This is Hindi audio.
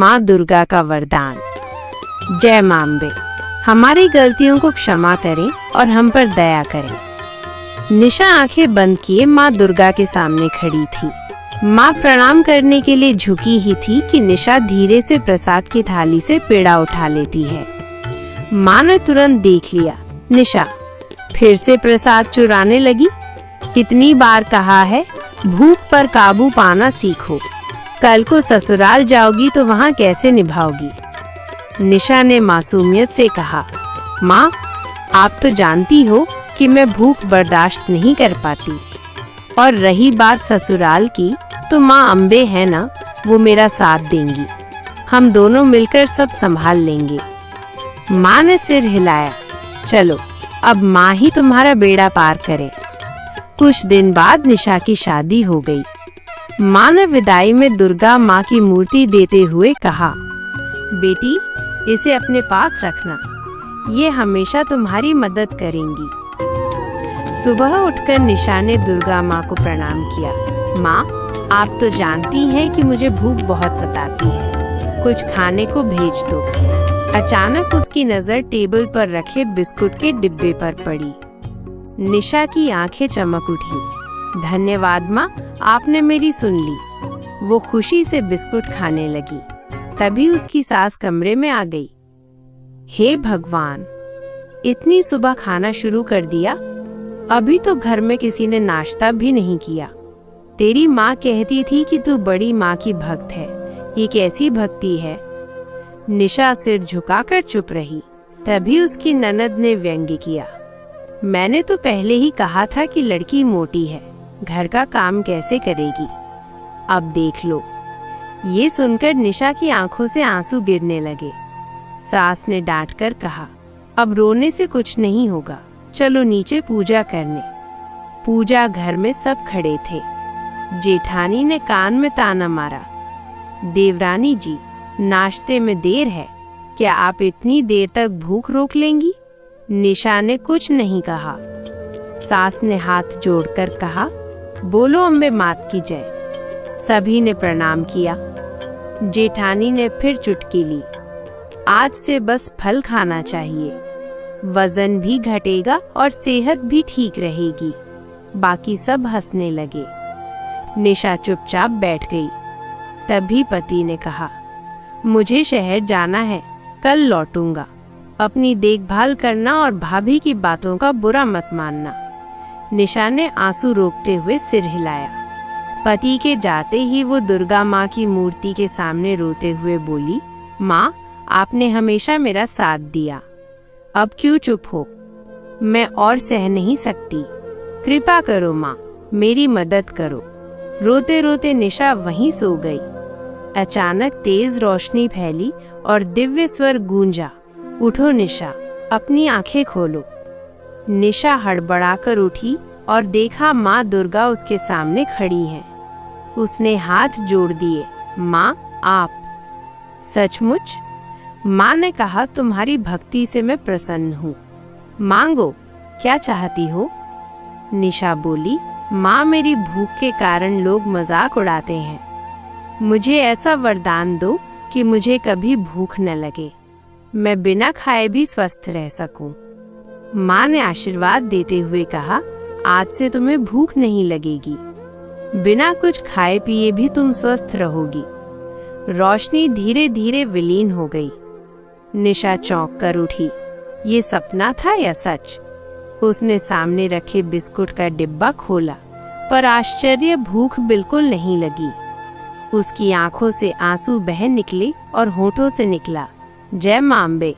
माँ दुर्गा का वरदान। जय माँ अम्बे, हमारी गलतियों को क्षमा करें और हम पर दया करें। निशा आंखें बंद किए माँ दुर्गा के सामने खड़ी थी। माँ प्रणाम करने के लिए झुकी ही थी कि निशा धीरे से प्रसाद की थाली से पेड़ा उठा लेती है। माँ ने तुरंत देख लिया, निशा फिर से प्रसाद चुराने लगी। कितनी बार कहा है, भूख पर काबू पाना सीखो। कल को ससुराल जाओगी तो वहाँ कैसे निभाओगी। निशा ने मासूमियत से कहा, माँ आप तो जानती हो कि मैं भूख बर्दाश्त नहीं कर पाती। और रही बात ससुराल की, तो माँ अम्बे है ना, वो मेरा साथ देंगी। हम दोनों मिलकर सब संभाल लेंगे। माँ ने सिर हिलाया, चलो अब माँ ही तुम्हारा बेड़ा पार करे। कुछ दिन बाद निशा की शादी हो गई। माँ ने विदाई में दुर्गा माँ की मूर्ति देते हुए कहा, बेटी इसे अपने पास रखना, ये हमेशा तुम्हारी मदद करेंगी। सुबह उठकर निशा ने दुर्गा माँ को प्रणाम किया। माँ आप तो जानती हैं कि मुझे भूख बहुत सताती है, कुछ खाने को भेज दो। अचानक उसकी नजर टेबल पर रखे बिस्कुट के डिब्बे पर पड़ी। निशा की आंखें चमक उठी। धन्यवाद माँ, आपने मेरी सुन ली। वो खुशी से बिस्कुट खाने लगी। तभी उसकी सास कमरे में आ गई। हे भगवान, इतनी सुबह खाना शुरू कर दिया, अभी तो घर में किसी ने नाश्ता भी नहीं किया। तेरी माँ कहती थी कि तू बड़ी माँ की भक्त है, ये कैसी भक्ति है। निशा सिर झुकाकर चुप रही। तभी उसकी ननद ने व्यंग्य किया, मैंने तो पहले ही कहा था कि लड़की मोटी है, घर का काम कैसे करेगी, अब देख लो। ये सुनकर निशा की आंखों से आंसू गिरने लगे। सास ने डांटकर कहा, अब रोने से कुछ नहीं होगा, चलो नीचे पूजा करने। पूजा घर में सब खड़े थे। जेठानी ने कान में ताना मारा, देवरानी जी नाश्ते में देर है, क्या आप इतनी देर तक भूख रोक लेंगी। निशा ने कुछ नहीं कहा। सास ने हाथ जोड़कर कहा, बोलो अम्बे मात की जय। सभी ने प्रणाम किया। जेठानी ने फिर चुटकी ली, आज से बस फल खाना चाहिए, वजन भी घटेगा और सेहत भी ठीक रहेगी। बाकी सब हंसने लगे। निशा चुपचाप बैठ गई। तभी पति ने कहा, मुझे शहर जाना है, कल लौटूंगा। अपनी देखभाल करना और भाभी की बातों का बुरा मत मानना। निशा ने आंसू रोकते हुए सिर हिलाया। पति के जाते ही वो दुर्गा माँ की मूर्ति के सामने रोते हुए बोली, माँ आपने हमेशा मेरा साथ दिया, अब क्यों चुप हो। मैं और सह नहीं सकती, कृपा करो माँ, मेरी मदद करो। रोते रोते निशा वहीं सो गई। अचानक तेज रोशनी फैली और दिव्य स्वर गूंजा, उठो निशा, अपनी आंखें खोलो। निशा हड़बड़ाकर उठी और देखा माँ दुर्गा उसके सामने खड़ी हैं। उसने हाथ जोड़ दिए, माँ आप। सचमुच? माँ ने कहा, तुम्हारी भक्ति से मैं प्रसन्न हूँ, मांगो, क्या चाहती हो। निशा बोली, माँ मेरी भूख के कारण लोग मजाक उड़ाते हैं, मुझे ऐसा वरदान दो कि मुझे कभी भूख न लगे, मैं बिना खाए भी स्वस्थ रह सकूं। माँ ने आशीर्वाद देते हुए कहा, आज से तुम्हें भूख नहीं लगेगी, बिना कुछ खाए पिए भी तुम स्वस्थ रहोगी। रोशनी धीरे धीरे विलीन हो गई। निशा चौंक कर उठी। ये सपना था या सच? उसने सामने रखे बिस्कुट का डिब्बा खोला, पर आश्चर्य, भूख बिल्कुल नहीं लगी। उसकी आंखों से आंसू बह निकले और होठों से निकला, जय माँ अम्बे।